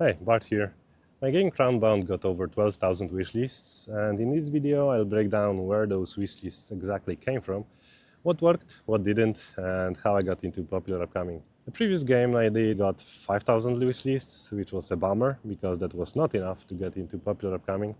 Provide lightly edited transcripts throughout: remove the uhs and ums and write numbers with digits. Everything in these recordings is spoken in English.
Hey, Bart here. My game Crownbound got over 12,000 wishlists, and in this video I'll break down where those wishlists exactly came from, what worked, what didn't, and how I got into popular upcoming. The previous game I did got 5,000 wishlists, which was a bummer, because that was not enough to get into popular upcoming.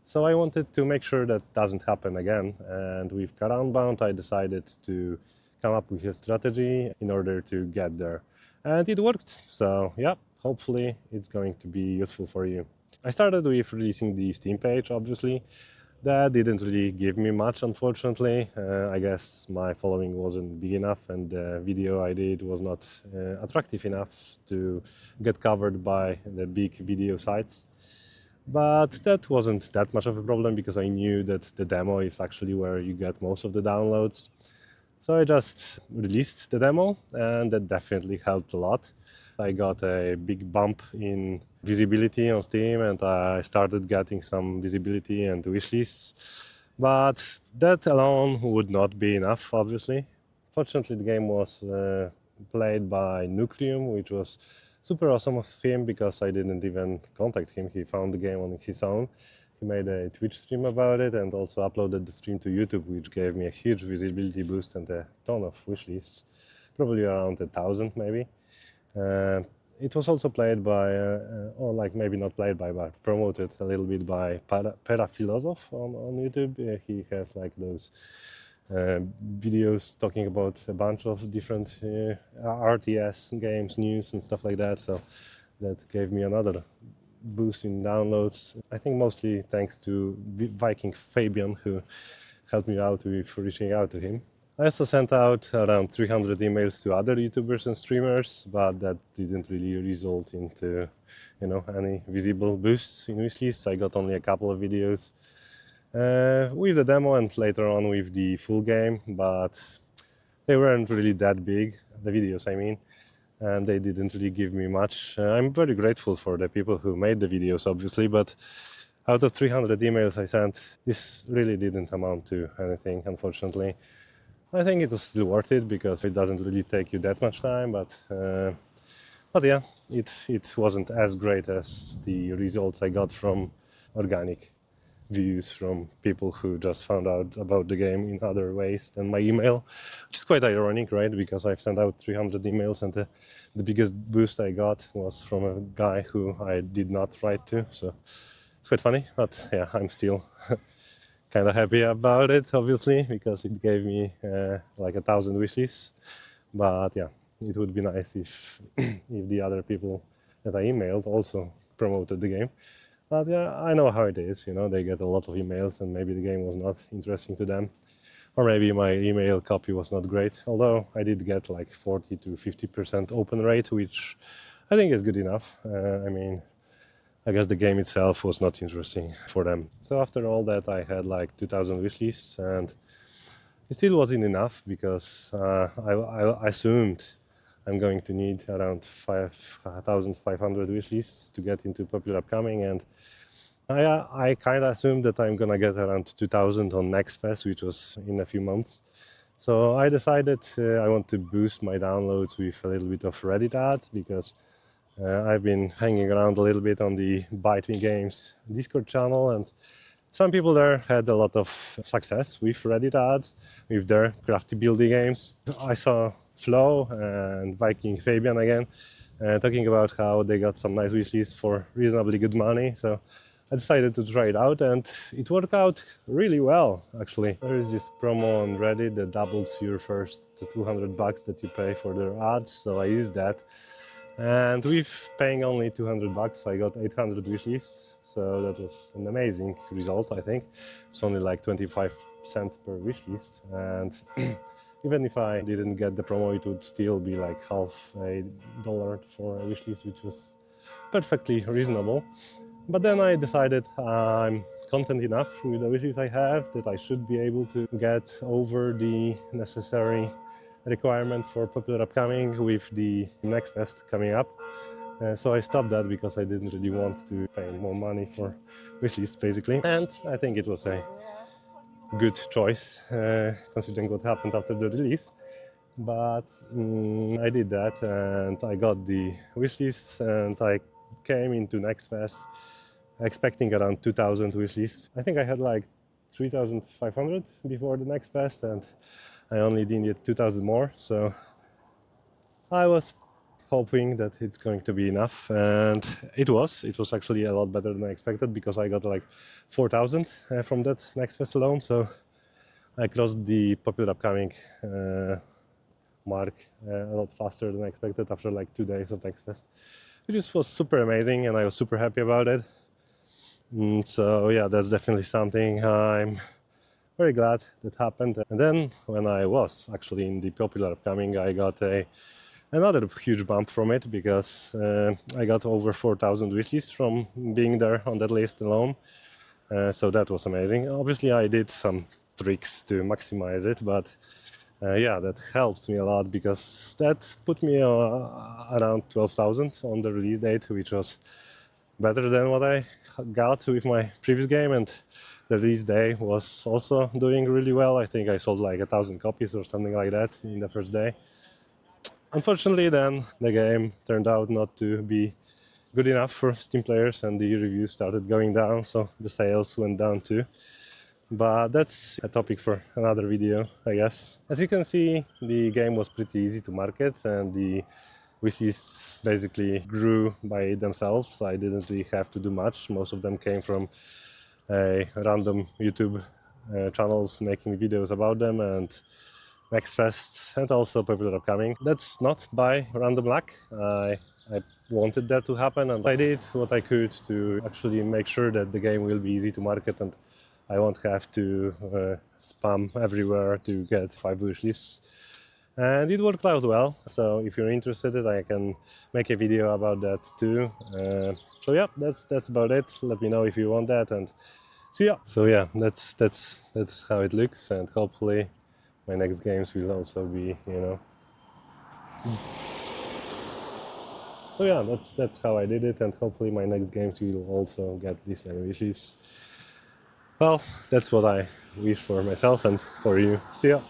So I wanted to make sure that doesn't happen again, and with Crownbound I decided to come up with a strategy in order to get there. And it worked, so yeah, hopefully it's going to be useful for you. I started with releasing the Steam page, obviously. That didn't really give me much, unfortunately. I guess my following wasn't big enough and the video I did was not attractive enough to get covered by the big video sites. But that wasn't that much of a problem because I knew that the demo is actually where you get most of the downloads. So I just released the demo, and that definitely helped a lot. I got a big bump in visibility on Steam, and I started getting some visibility and wishlists. But that alone would not be enough, obviously. Fortunately, the game was played by Nucleum, which was super awesome of him because I didn't even contact him. He found the game on his own. He made a Twitch stream about it and also uploaded the stream to YouTube, which gave me a huge visibility boost and a ton of wishlists, probably around 1,000 maybe. It was also played by, or like maybe not played by, but promoted a little bit by Paraphilosoph on YouTube. He has like those videos talking about a bunch of different RTS games, news and stuff like that. So that gave me another boost in downloads. I think mostly thanks to Viking Fabian, who helped me out with reaching out to him. I also sent out around 300 emails to other YouTubers and streamers, but that didn't really result into, any visible boosts in wishlists. I got only a couple of videos with the demo and later on with the full game, but they weren't really that big, the videos I mean, and they didn't really give me much. I'm very grateful for the people who made the videos, obviously, but out of 300 emails I sent, this really didn't amount to anything, unfortunately. I think it was still worth it because it doesn't really take you that much time, but yeah, it wasn't as great as the results I got from organic views from people who just found out about the game in other ways than my email, which is quite ironic, right? Because I've sent out 300 emails and the biggest boost I got was from a guy who I did not write to, so it's quite funny, but yeah, I'm still kind of happy about it, obviously, because it gave me like 1,000 wishes. But yeah, it would be nice if if the other people that I emailed also promoted the game. But yeah, I know how it is, they get a lot of emails and maybe the game was not interesting to them. Or maybe my email copy was not great, although I did get like 40 to 50% open rate, which I think is good enough. I guess the game itself was not interesting for them. So after all that, I had like 2,000 wishlists, and it still wasn't enough because I assumed I'm going to need around 5,500 wishlists to get into popular upcoming, and I kind of assumed that I'm gonna get around 2,000 on Next Fest, which was in a few months. So I decided I want to boost my downloads with a little bit of Reddit ads because I've been hanging around a little bit on the Bite Me Games Discord channel, and some people there had a lot of success with Reddit ads, with their crafty building games. I saw Flo and Viking Fabian again talking about how they got some nice wishlists for reasonably good money. So I decided to try it out, and it worked out really well, actually. There is this promo on Reddit that doubles your first $200 that you pay for their ads, so I used that. And with paying only $200, I got 800 wishlists, so that was an amazing result, I think. It's only like 25 cents per wishlist, and even if I didn't get the promo, it would still be like $0.50 for a wishlist, which was perfectly reasonable. But then I decided I'm content enough with the wishes I have that I should be able to get over the necessary requirement for popular upcoming with the next fest coming up. So I stopped that because I didn't really want to pay more money for wishlists, basically. And I think it was a good choice, considering what happened after the release. But I did that, and I got the wishlists, and I came into Next Fest expecting around 2,000 wishlists. I think I had like 3,500 before the Next Fest, and I only needed 2,000 more. So I was hoping that it's going to be enough, and it was. It was actually a lot better than I expected, because I got like 4,000 from that Next Fest alone. So I crossed the popular upcoming mark a lot faster than I expected after like 2 days of Next Fest, which just was super amazing, and I was super happy about it. So yeah, that's definitely something I'm very glad that happened. And then when I was actually in the popular upcoming, I got another huge bump from it, because I got over 4,000 wishlists from being there on that list alone. So that was amazing. Obviously, I did some tricks to maximize it, but yeah, that helped me a lot, because that put me around 12,000 on the release date, which was better than what I got with my previous game. And the release day was also doing really well. I think I sold like 1,000 copies or something like that in the first day. Unfortunately, then the game turned out not to be good enough for Steam players, and the reviews started going down, so the sales went down too. But that's a topic for another video, I guess. As you can see, the game was pretty easy to market, and the wishlists basically grew by themselves. I didn't really have to do much. Most of them came from random YouTube channels making videos about them, and Next Fest, and also popular upcoming. That's not by random luck. I wanted that to happen, and I did what I could to actually make sure that the game will be easy to market, and I won't have to spam everywhere to get 5 wishlists. And it worked out well. So if you're interested, I can make a video about that too. So yeah, that's about it. Let me know if you want that, and see ya. So yeah, that's how it looks, and hopefully my next games will also be, So yeah, that's how I did it, and hopefully my next games will also get these many wishes. Well, that's what I wish for myself and for you. See ya.